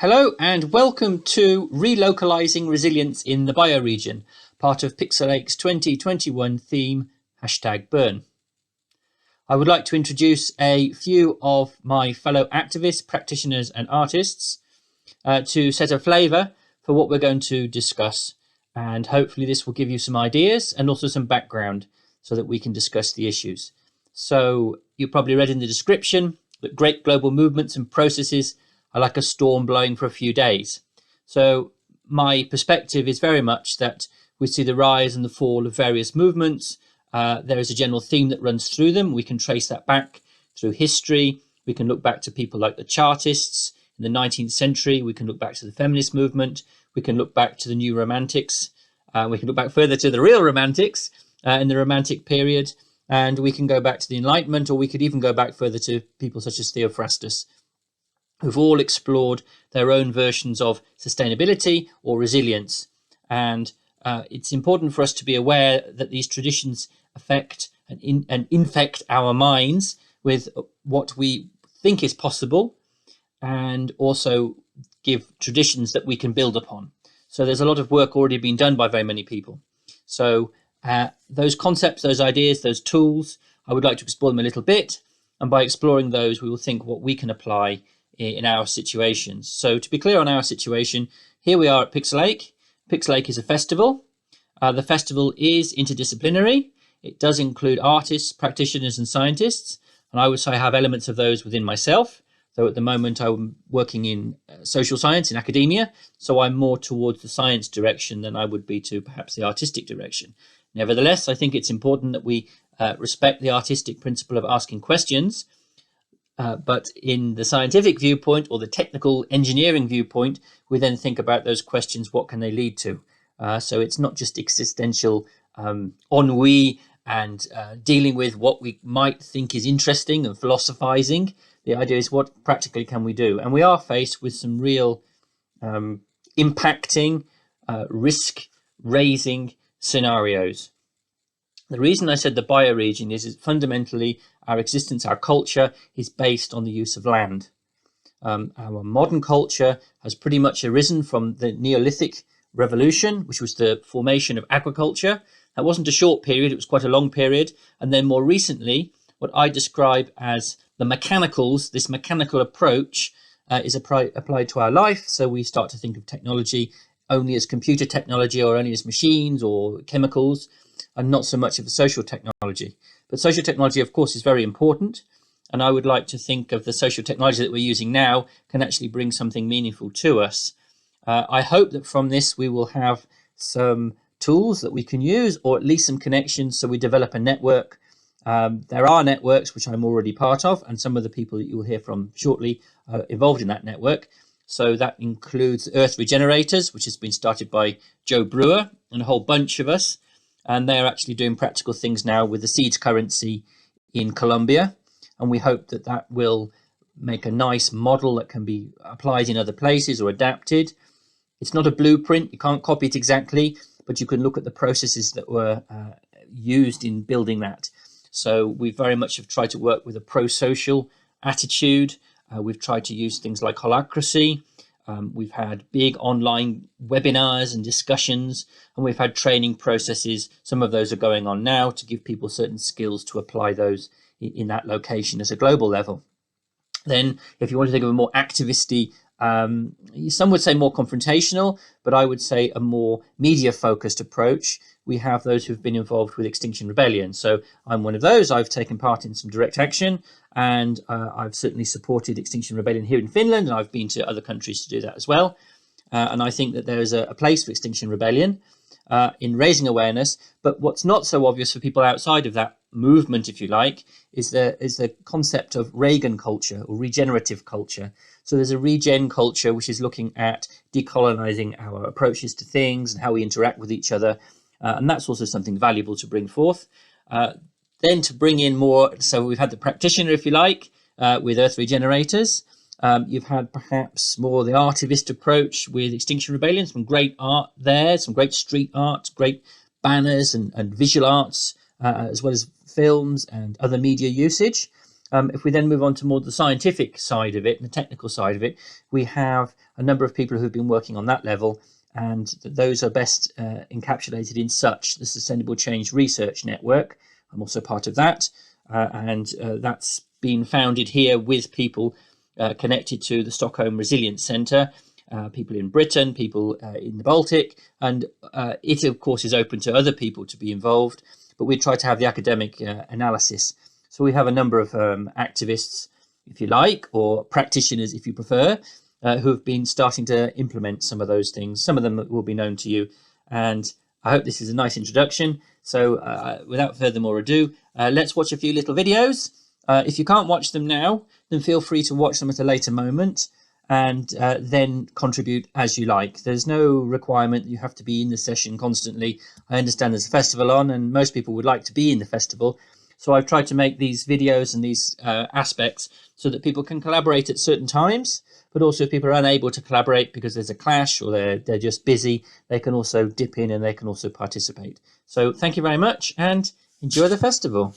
Hello and welcome to Relocalizing Resilience in the Bioregion, part of Pixelache's 2021 theme, #Burn. I would like to introduce a few of my fellow activists, practitioners and artists to set a flavour for what we're going to discuss, and hopefully this will give you some ideas and also some background so that we can discuss the issues. So you probably read in the description that great global movements and processes are like a storm blowing for a few days. So my perspective is very much that we see the rise and the fall of various movements. There is a general theme that runs through them. We can trace that back through history. We can look back to people like the Chartists in the 19th century. We can look back to the feminist movement. We can look back to the New Romantics. We can look back further to the real Romantics in the Romantic period. And we can go back to the Enlightenment, or we could even go back further to people such as Theophrastus, who've all explored their own versions of sustainability or resilience. And it's important for us to be aware that these traditions affect and infect our minds with what we think is possible, and also give traditions that we can build upon. So there's a lot of work already being done by very many people. So those concepts, those ideas, those tools, I would like to explore them a little bit. And by exploring those, we will think what we can apply in our situations. So to be clear on our situation, here we are at Pixelache. Pixelache is a festival. The festival is interdisciplinary. It does include artists, practitioners and scientists. And I would say I have elements of those within myself. Though at the moment I'm working in social science, in academia. So I'm more towards the science direction than I would be to perhaps the artistic direction. Nevertheless, I think it's important that we respect the artistic principle of asking questions. But in the scientific viewpoint or the technical engineering viewpoint, we then think about those questions, what can they lead to? So it's not just existential ennui and dealing with what we might think is interesting and philosophizing. The idea is what practically can we do? And we are faced with some real impacting, risk-raising scenarios. The reason I said the bioregion is fundamentally our existence, our culture is based on the use of land. Our modern culture has pretty much arisen from the Neolithic revolution, which was the formation of agriculture. That wasn't a short period, it was quite a long period. And then more recently, what I describe as the mechanicals, this mechanical approach is applied to our life. So we start to think of technology only as computer technology or only as machines or chemicals, and not so much of the social technology. But social technology, of course, is very important. And I would like to think of the social technology that we're using now can actually bring something meaningful to us. I hope that from this we will have some tools that we can use, or at least some connections, so we develop a network. There are networks which I'm already part of, and some of the people that you will hear from shortly are involved in that network. So that includes Earth Regenerators, which has been started by Joe Brewer and a whole bunch of us. And they're actually doing practical things now with the seeds currency in Colombia. And we hope that that will make a nice model that can be applied in other places or adapted. It's not a blueprint, you can't copy it exactly, but you can look at the processes that were used in building that. So we very much have tried to work with a pro-social attitude. We've tried to use things like holacracy. We've had big online webinars and discussions, and we've had training processes. Some of those are going on now to give people certain skills to apply those in that location as a global level. Then if you want to think of a more activisty, some would say more confrontational, but I would say a more media focused approach. We have those who've been involved with Extinction Rebellion. So I'm one of those. I've taken part in some direct action, and I've certainly supported Extinction Rebellion here in Finland, and I've been to other countries to do that as well. And I think that there is a place for Extinction Rebellion in raising awareness. But what's not so obvious for people outside of that movement, if you like, is the concept of Reagan culture or regenerative culture. So there's a regen culture which is looking at decolonizing our approaches to things and how we interact with each other. And that's also something valuable to bring forth. Then to bring in more, so we've had the practitioner, if you like, with Earth Regenerators. You've had perhaps more the artivist approach with Extinction Rebellion, some great art there, some great street art, great banners and visual arts, as well as films and other media usage. If we then move on to more the scientific side of it and the technical side of it, we have a number of people who've been working on that level, and those are best encapsulated in SUCH, the Sustainable Change Research Network. I'm also part of that, and that's been founded here with people connected to the Stockholm Resilience Centre, people in Britain, people in the Baltic, and it of course is open to other people to be involved, but we try to have the academic analysis. So we have a number of activists, if you like, or practitioners if you prefer, who have been starting to implement some of those things. Some of them will be known to you, and I hope this is a nice introduction. So without further more ado, let's watch a few little videos. If you can't watch them now, then feel free to watch them at a later moment, and then contribute as you like. There's no requirement that you have to be in the session constantly. I understand there's a festival on and most people would like to be in the festival. So I've tried to make these videos and these aspects so that people can collaborate at certain times, but also if people are unable to collaborate because there's a clash or they're just busy, they can also dip in and they can also participate. So thank you very much and enjoy the festival.